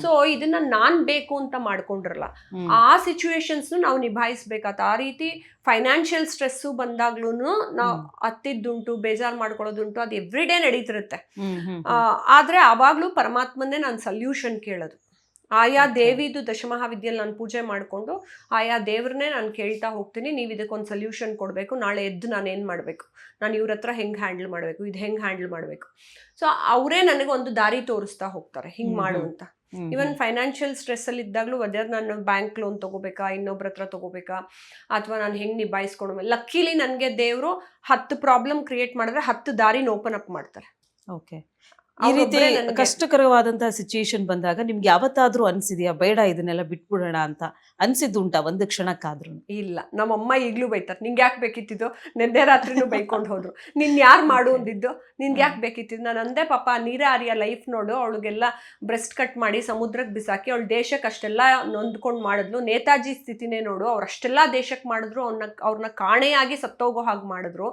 So ಇದನ್ನ ನಾನ್ ಬೇಕು ಅಂತ ಮಾಡ್ಕೊಂಡಿರಲ್ಲ, ಆ ಸಿಚುವೇಶನ್ಸ್ ನಾವು ನಿಭಾಯಿಸ್ಬೇಕಾತ. ಆ ರೀತಿ ಫೈನಾನ್ಷಿಯಲ್ ಸ್ಟ್ರೆಸ್ಸು ಬಂದಾಗ್ಲೂ ನಾವು ಹತ್ತಿದ್ದುಂಟು, ಬೇಜಾರು ಮಾಡ್ಕೊಳ್ಳೋದುಂಟು, ಅದು ಎವ್ರಿ ಡೇ ನಡೀತಿರುತ್ತೆ. ಆದ್ರೆ ಅವಾಗ್ಲೂ ಪರಮಾತ್ಮನ್ನೇ ನಾನು ಸಲ್ಯೂಷನ್ ಕೇಳೋದು. ಆಯಾ ದೇವಿದು ದಶಮಹಾವಿದ್ಯೆಯಲ್ಲಿ ನಾನು ಪೂಜೆ ಮಾಡಿಕೊಂಡು ಆಯಾ ದೇವ್ರನ್ನೇ ನಾನು ಕೇಳ್ತಾ ಹೋಗ್ತೀನಿ, ನೀವು ಇದಕ್ಕೊಂದು ಸೊಲ್ಯೂಷನ್ ಕೊಡಬೇಕು, ನಾಳೆ ಎದ್ದು ನಾನು ಏನು ಮಾಡಬೇಕು, ನಾನು ಇವ್ರ ಹತ್ರ ಹೆಂಗೆ ಹ್ಯಾಂಡಲ್ ಮಾಡಬೇಕು, ಇದು ಹೆಂಗೆ ಹ್ಯಾಂಡಲ್ ಮಾಡಬೇಕು. ಸೊ ಅವರೇ ನನಗೆ ಒಂದು ದಾರಿ ತೋರಿಸ್ತಾ ಹೋಗ್ತಾರೆ, ಹಿಂಗೆ ಮಾಡು ಅಂತ. ಇವನ್ ಫೈನಾನ್ಷಿಯಲ್ ಸ್ಟ್ರೆಸ್ಸಲ್ಲಿ ಇದ್ದಾಗಲೂ ಅದೇ ನಾನು ಬ್ಯಾಂಕ್ ಲೋನ್ ತೊಗೋಬೇಕಾ, ಇನ್ನೊಬ್ರ ಹತ್ರ ತೊಗೋಬೇಕಾ, ಅಥವಾ ನಾನು ಹೆಂಗೆ ನಿಭಾಯಿಸ್ಕೊಂಡು, ಲಕ್ಕಿಲಿ ನನಗೆ ದೇವರು 10 ಪ್ರಾಬ್ಲಮ್ ಕ್ರಿಯೇಟ್ ಮಾಡಿದ್ರೆ 10 ದಾರಿನ ಓಪನ್ ಅಪ್ ಮಾಡ್ತಾರೆ. ಓಕೆ. ಈ ರೀತಿ ಕಷ್ಟಕರವಾದಂತಹ ಸಿಚುಯೇಷನ್ ಬಂದಾಗ ನಿಮ್ಗೆ ಯಾವತ್ತಾದ್ರೂ ಅನ್ಸಿದ್ಯಾ ಬೇಡ ಇದನ್ನೆಲ್ಲ ಬಿಟ್ಬಿಡೋಣ ಅಂತ ಅನ್ಸಿದ್ದುಂಟಾ ಒಂದು ಕ್ಷಣಕ್ಕಾದ್ರೂ? ಇಲ್ಲ, ನಮ್ಮಮ್ಮ ಈಗ್ಲೂ ಬೈತಾರೆ, ನಿಂಗೆ ಯಾಕೆ ಬೇಕಿತ್ತಿದ್ದು, ನಿನ್ನೆ ರಾತ್ರಿನೂ ಬೈಕೊಂಡು ಹೋದ್ರು, ನಿನ್ ಯಾರು ಮಾಡು ಅಂದಿದ್ದು, ನಿನ್ಗೆ ಯಾಕೆ ಬೇಕಿತ್ತಿದ್ದು. ನಾನು ಅಂದೆ, ಪಾಪ ನೀರಾರಿಯ ಲೈಫ್ ನೋಡು, ಅವಳಿಗೆಲ್ಲ ಬ್ರೆಸ್ಟ್ ಕಟ್ ಮಾಡಿ ಸಮುದ್ರಕ್ಕೆ ಬಿಸಾಕಿ ಅವಳು ದೇಶಕ್ಕೆ ಅಷ್ಟೆಲ್ಲ ನೊಂದ್ಕೊಂಡು ಮಾಡಿದ್ಲು. ನೇತಾಜಿ ಸ್ಥಿತಿನೇ ನೋಡು, ಅವ್ರು ಅಷ್ಟೆಲ್ಲ ದೇಶಕ್ಕೆ ಮಾಡಿದ್ರು, ಅವ್ರನ್ನ ಕಾಣೆಯಾಗಿ ಸತ್ತೋಗೋ ಹಾಗೆ ಮಾಡಿದ್ರು.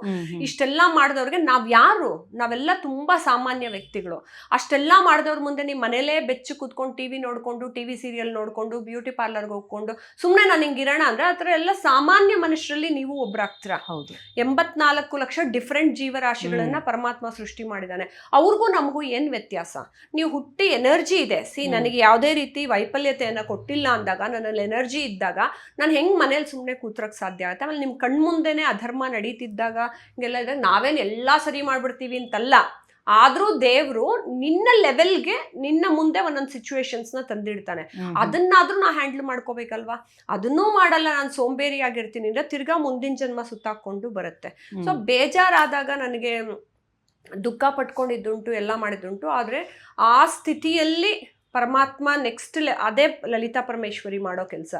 ಇಷ್ಟೆಲ್ಲ ಮಾಡಿದವ್ರಿಗೆ ನಾವೆಲ್ಲ ತುಂಬಾ ಸಾಮಾನ್ಯ ವ್ಯಕ್ತಿಗಳು. ಅಷ್ಟೆಲ್ಲ ಮಾಡಿದವ್ರ ಮುಂದೆ ನೀವು ಮನೇಲೇ ಬೆಚ್ಚು ಕೂತ್ಕೊಂಡು ಟಿವಿ ನೋಡ್ಕೊಂಡು, ಟಿವಿ ಸೀರಿಯಲ್ ನೋಡ್ಕೊಂಡು, ಬ್ಯೂಟಿ ಪಾರ್ಲರ್ಗೆ ಹೋಗ್ಕೊಂಡು ಸುಮ್ಮನೆ ನಾನು ಹಿಂಗಿರೋಣ ಅಂದ್ರೆ ಆ ಥರ ಎಲ್ಲ ಸಾಮಾನ್ಯ ಮನುಷ್ಯರಲ್ಲಿ ನೀವು ಒಬ್ಬರಾಗ್ತೀರಾ. ಹೌದು. 84 ಲಕ್ಷ ಡಿಫ್ರೆಂಟ್ ಜೀವರಾಶಿಗಳನ್ನ ಪರಮಾತ್ಮ ಸೃಷ್ಟಿ ಮಾಡಿದ್ದಾನೆ. ಅವ್ರಿಗೂ ನಮಗೂ ಏನ್ ವ್ಯತ್ಯಾಸ? ನೀವು ಹುಟ್ಟಿ ಎನರ್ಜಿ ಇದೆ. ನನಗೆ ಯಾವುದೇ ರೀತಿ ವೈಫಲ್ಯತೆಯನ್ನ ಕೊಟ್ಟಿಲ್ಲ ಅಂದಾಗ, ನನ್ನಲ್ಲಿ ಎನರ್ಜಿ ಇದ್ದಾಗ ನಾನು ಹೆಂಗ್ ಮನೇಲಿ ಸುಮ್ಮನೆ ಕೂತ್ರಕ್ ಸಾಧ್ಯ ಆಗುತ್ತೆ? ಆಮೇಲೆ ನಿಮ್ ಕಣ್ಮುಂದೆನೆ ಅಧರ್ಮ ನಡೀತಿದ್ದಾಗ ಹಿಂಗೆಲ್ಲ ಇದ್ದಾಗ ನಾವೇನ್ ಎಲ್ಲಾ ಸರಿ ಮಾಡ್ಬಿಡ್ತೀವಿ ಅಂತಲ್ಲ. ಆದ್ರೂ ದೇವ್ರು ನಿನ್ನ ಲೆವೆಲ್ಗೆ ನಿನ್ನ ಮುಂದೆ ಒಂದೊಂದು ಸಿಚುವೇಶನ್ಸ್ನ ತಂದಿಡ್ತಾನೆ. ಅದನ್ನಾದ್ರೂ ನಾ ಹ್ಯಾಂಡಲ್ ಮಾಡ್ಕೋಬೇಕಲ್ವಾ? ಅದನ್ನೂ ಮಾಡಲ್ಲ, ನಾನು ಸೋಂಬೇರಿ ಆಗಿರ್ತೀನಿ ಅಂದ್ರೆ ತಿರ್ಗಾ ಮುಂದಿನ ಜನ್ಮ ಸುತ್ತಾಕೊಂಡು ಬರುತ್ತೆ. ಸೊ ಬೇಜಾರಾದಾಗ ನನಗೆ ದುಃಖ ಪಟ್ಕೊಂಡಿದ್ದುಂಟು, ಎಲ್ಲ ಮಾಡಿದ್ದುಂಟು. ಆದ್ರೆ ಆ ಸ್ಥಿತಿಯಲ್ಲಿ ಪರಮಾತ್ಮ ನೆಕ್ಸ್ಟ್ ಅದೇ ಲಲಿತಾ ಪರಮೇಶ್ವರಿ ಮಾಡೋ ಕೆಲಸ,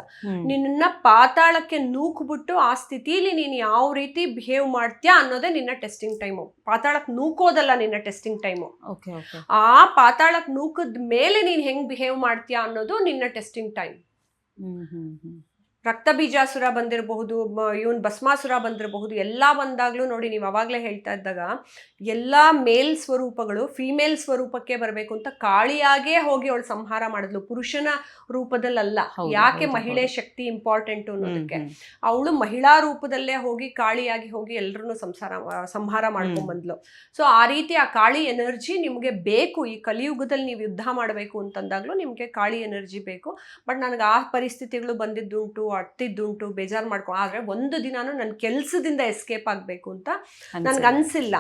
ನಿನ್ನ ಪಾತಾಳಕ್ಕೆ ನೂಕ್ಬಿಟ್ಟು ಆ ಸ್ಥಿತಿಲಿ ನೀನು ಯಾವ ರೀತಿ ಬಿಹೇವ್ ಮಾಡ್ತೀಯಾ ಅನ್ನೋದೇ ನಿನ್ನ ಟೆಸ್ಟಿಂಗ್ ಟೈಮು. ಪಾತಾಳಕ್ಕೆ ನೂಕೋದಲ್ಲ ನಿನ್ನ ಟೆಸ್ಟಿಂಗ್ ಟೈಮು. ಆ ಪಾತಾಳಕ್ಕೆ ನೂಕದ ಮೇಲೆ ನೀನು ಹೆಂಗ್ ಬಿಹೇವ್ ಮಾಡ್ತೀಯಾ ಅನ್ನೋದು ನಿನ್ನ ಟೆಸ್ಟಿಂಗ್ ಟೈಮ್. ರಕ್ತ ಬೀಜಾಸುರ ಬಂದಿರಬಹುದು, ಇವನ್ ಭಸ್ಮಾಸುರ ಬಂದಿರಬಹುದು, ಎಲ್ಲ ಬಂದಾಗ್ಲೂ ನೋಡಿ, ನೀವು ಅವಾಗಲೇ ಹೇಳ್ತಾ ಇದ್ದಾಗ ಎಲ್ಲ ಮೇಲ್ ಸ್ವರೂಪಗಳು ಫಿಮೇಲ್ ಸ್ವರೂಪಕ್ಕೆ ಬರಬೇಕು ಅಂತ ಕಾಳಿಯಾಗೇ ಹೋಗಿ ಅವಳು ಸಂಹಾರ ಮಾಡಿದ್ಲು, ಪುರುಷನ ರೂಪದಲ್ಲಲ್ಲ. ಯಾಕೆ ಮಹಿಳೆ ಶಕ್ತಿ ಇಂಪಾರ್ಟೆಂಟ್ ಅನ್ನೋದಕ್ಕೆ ಅವಳು ಮಹಿಳಾ ರೂಪದಲ್ಲೇ ಹೋಗಿ ಕಾಳಿಯಾಗಿ ಹೋಗಿ ಎಲ್ಲರನ್ನು ಸಂಹಾರ ಮಾಡ್ಕೊಂಡ್ ಬಂದ್ಲು. ಸೊ ಆ ರೀತಿ ಆ ಕಾಳಿ ಎನರ್ಜಿ ನಿಮ್ಗೆ ಬೇಕು. ಈ ಕಲಿಯುಗದಲ್ಲಿ ನೀವು ಯುದ್ಧ ಮಾಡಬೇಕು ಅಂತಂದಾಗ್ಲೂ ನಿಮ್ಗೆ ಕಾಳಿ ಎನರ್ಜಿ ಬೇಕು. ಬಟ್ ನನಗೆ ಆ ಪರಿಸ್ಥಿತಿಗಳು ಬಂದಿದ್ದುಂಟು, ಅಟ್ಟಿದ್ದುಂಟು, ಬೇಜಾರು ಮಾಡ್ಕೊ. ಆದ್ರೆ ಒಂದು ದಿನಾನು ನನ್ನ ಕೆಲ್ಸದಿಂದ ಎಸ್ಕೇಪ್ ಆಗ್ಬೇಕು ಅಂತ ನನ್ಗೆ ಅನ್ಸಿಲ್ಲ.